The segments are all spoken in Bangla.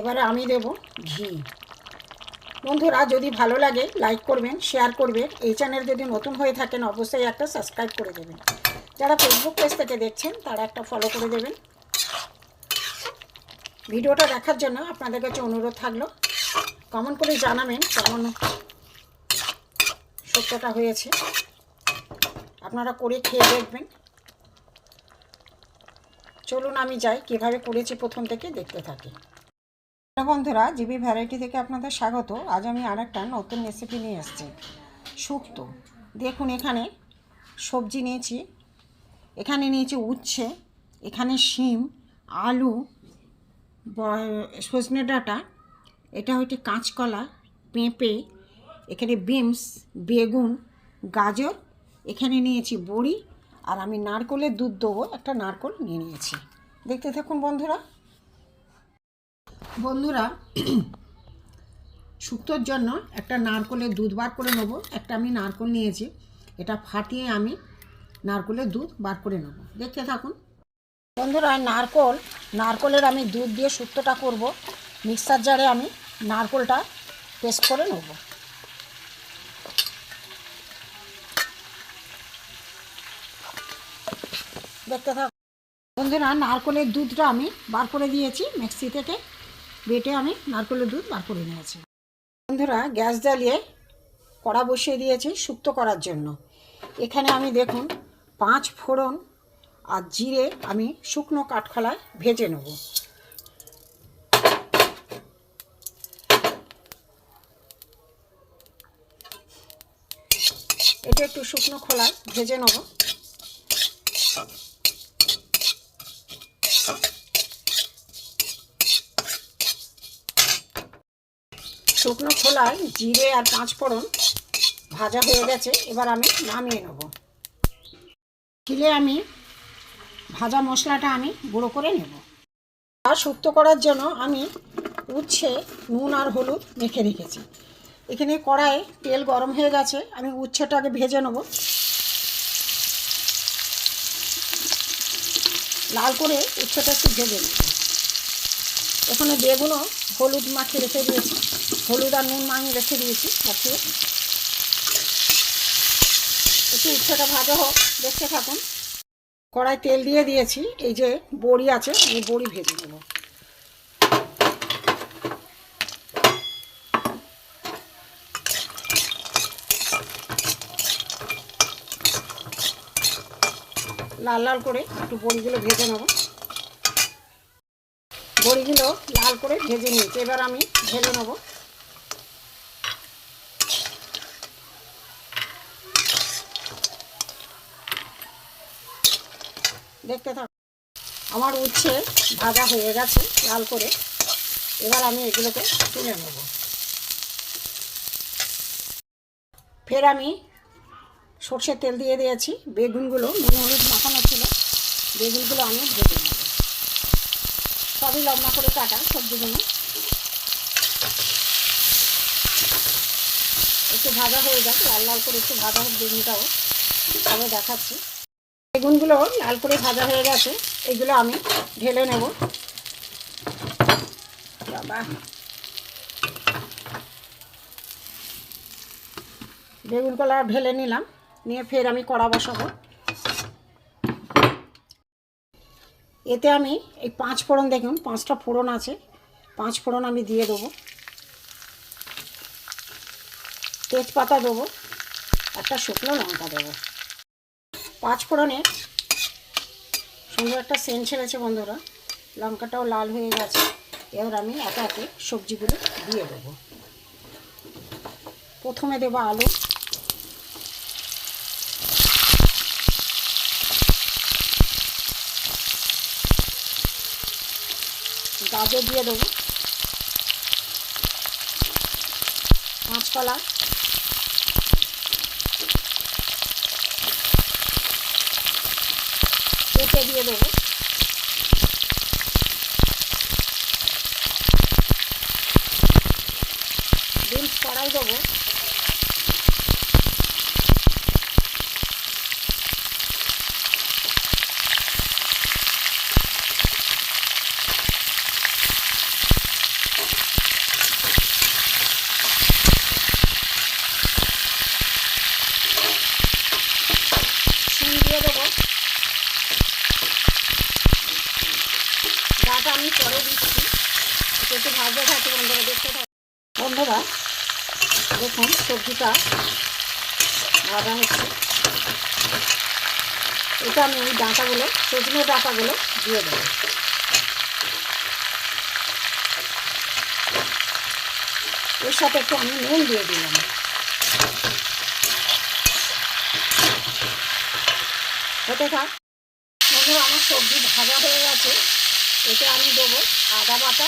এবারে আমি দেব ঘি। বন্ধুরা যদি ভালো লাগে লাইক করবেন, শেয়ার করবেন। এই চ্যানেল যদি নতুন হয়ে থাকেন অবশ্যই একটা সাবস্ক্রাইব করে দেবেন। যারা ফেসবুক পেজ থেকে দেখছেন তারা একটা ফলো করে দেবেন। ভিডিওটা দেখার জন্য আপনাদের কাছে অনুরোধ থাকলো কমেন্ট করে জানাবেন কেমন শুক্তোটা হয়েছে। আপনারা করে খেয়ে দেখবেন। চলুন আমি যাই, কীভাবে করেছি প্রথম থেকে দেখতে থাকি। বন্ধুরা, জিবি ভ্যারাইটি থেকে আপনাদের স্বাগত। আজ আমি আর একটা নতুন রেসিপি নিয়ে এসেছি, শুক্তো। দেখুন এখানে সবজি নিয়েছি, এখানে নিয়েছি উচ্ছে, এখানে শিম, আলু, সজনে ডাঁটা, এটা হচ্ছে কাঁচকলা, পেঁপে, এখানে বিনস, বেগুন, গাজর, এখানে নিয়েছি বড়ি, আর আমি নারকেলের দুধ দেবো, একটা নারকেল নিয়ে নিয়েছি। দেখতে থাকুন বন্ধুরা। শুক্তোর জন্য একটা নারকেলের দুধ বার করে নেবো। একটা আমি নারকেল নিয়েছি, এটা ফাটিয়ে আমি নারকেলের দুধ বার করে নেব। দেখতে থাকুন বন্ধুরা। নারকেলের আমি দুধ দিয়ে শুক্তোটা করব। মিক্সার জারে আমি নারকেলটা পেস্ট করে নেব। দেখতে থাকুন বন্ধুরা। নারকেলের দুধটা আমি বার করে দিয়েছি, মিক্সি থেকে বেটে আমি নারকেলের দুধ বার করে নিয়েছি। বন্ধুরা, গ্যাস জ্বালিয়ে কড়া বসিয়ে দিয়েছি শুক্তো করার জন্য। এখানে আমি দেখুন 5 ফোড়ন আর জিরে আমি শুকনো কাঠখোলায় ভেজে নেব। এটা একটু শুকনো খোলায় ভেজে নেব। শুকনো খোলায় জিরে আর 5 ফোড়ন ভাজা হয়ে গেছে, এবার আমি নামিয়ে নেব। শিলে আমি ভাজা মশলাটা আমি গুঁড়ো করে নেব। আর শুক্তো করার জন্য আমি উচ্ছে নুন আর হলুদ মেখে রেখেছি। এখানে কড়াইয়ে তেল গরম হয়ে গেছে, আমি উচ্ছেটাকে ভেজে নেব। লাল করে উচ্ছেটা একটু ভেজে নেব। এখানে বেগুনও হলুদ মাখিয়ে রেখে দিয়েছি, হলুদ আর নুন মাখিয়ে রেখে দিয়েছি মাখিয়ে। একটু উচ্ছেটা ভাজা হোক, দেখতে থাকুন। কড়াই তেল দিয়ে দিয়েছি, এই যে বড়ি আছে এই বড়ি ভেজে নেব। লাল লাল করে একটু বড়িগুলো ভেজে নেব। বড়িগুলো লাল করে ভেজে নিয়েছি, এবার আমি ঢেলে নেব। দেখতে থাকুন। আমার উচ্ছে ভাজা হয়ে গেছে লাল করে, এবার আমি এগুলোকে তুলে নেব। ফের আমি সর্ষের তেল দিয়ে দিয়েছি। বেগুনগুলো নুন হলুদ মাখানো ছিল, বেগুনগুলো আমি ভেজে নেব। সবই লম্বা করে কাটা সবজিগুলো। একটু ভাজা হয়ে যাক, লাল লাল করে একটু ভাজা হোক বেগুনটাও, তবে দেখাচ্ছি। বেগুনগুলো লাল করে ভাজা হয়ে গেছে, এগুলো আমি ঢেলে নেব। বাবা, বেগুনগুলো ঢেলে নিলাম, নিয়ে ফের আমি কড়া বসাবো। এতে আমি এই 5 ফোড়ন, দেখুন 5টা ফোড়ন আছে, 5 ফোড়ন আমি দিয়ে দেবো। তেজপাতা দেবো, একটা শুকনো লঙ্কা দেবো। 5 ফোড়নে সুন্দর একটা সেন্ট ছেড়েছে বন্ধুরা, লঙ্কাটাও লাল হয়ে গেছে। এবার আমি একে একে সবজিগুলো দিয়ে দেবো। প্রথমে দেবো আলু, গাজর দিয়ে দেবো, কাঁচকলা, পেঁপে দিয়ে দেবো, বিনস কড়াই দেবো, একটু ভাজা থাকে বন্ধুরা, দেখতে থাকে বন্ধুরা। দেখুন সবজিটা ভাজা হচ্ছে। এটা আমি এই ডাঁটাগুলো, সজনে ডাঁটাগুলো দিয়ে দেবো। এর সাথে একটু আমি নুন দিয়ে দিলাম। হতে থাক বন্ধুরা। আমার সবজি ভাজা হয়ে গেছে। এতে আমি দেবো আদা বাটা,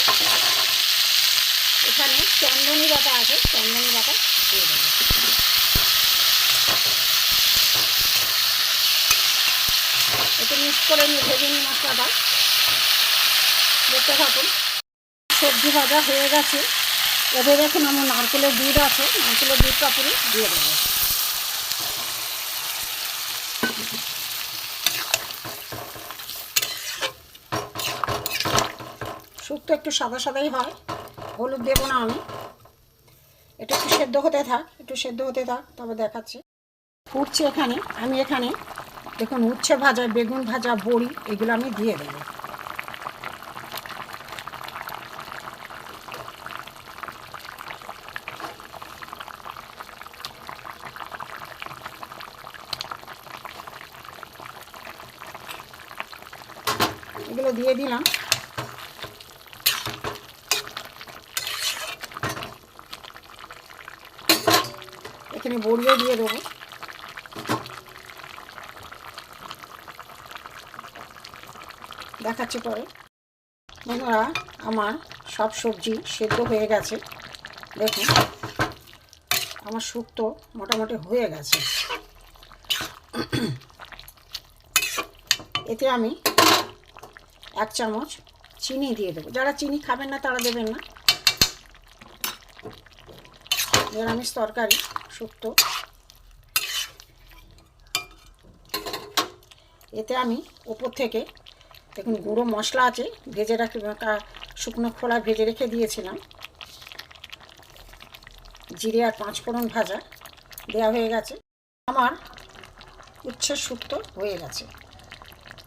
এখানে চন্দনী বাটা আছে, চন্দনী বাটা দিয়ে দেবো। একটু মিক্স করে নিয়ে ভেজে নিই মশলাটা, দেখতে থাকুন। সবজি ভাজা হয়ে গেছে। এবার দেখুন আমার নারকেলের দুধ আছে, নারকেলের দুধটা পুরো দিয়ে দেবো। শুক্তো একটু সাদা সাদাই হয়, হলুদ দেবো না আমি। এটা একটু সেদ্ধ হতে থাক, একটু সেদ্ধ হতে থাক, তবে দেখাচ্ছি। ফুটছে এখানে। আমি এখানে দেখুন উচ্ছে ভাজা, বেগুন ভাজা, বড়ি এগুলো আমি দিয়ে দেবো। এগুলো দিয়ে দিলাম। এখানে বড়িও দিয়ে দেবো। দেখাচ্ছি পরে। বন্ধুরা আমার সব সবজি সেদ্ধ হয়ে গেছে। দেখুন আমার শুক্তো মোটামুটি হয়ে গেছে। এতে আমি 1 চামচ চিনি দিয়ে দেবো। যারা চিনি খাবেন না তারা দেবেন না। নিরামিষ তরকারি শুক্তো। এতে আমি ওপর থেকে দেখুন গুঁড়ো মশলা আছে, ভেজে রাখি, শুকনো খোলা ভেজে রেখে দিয়েছিলাম। জিরে আর 5 ফোড়ন ভাজা দেওয়া হয়ে গেছে। আমার উচ্ছের শুক্তো হয়ে গেছে।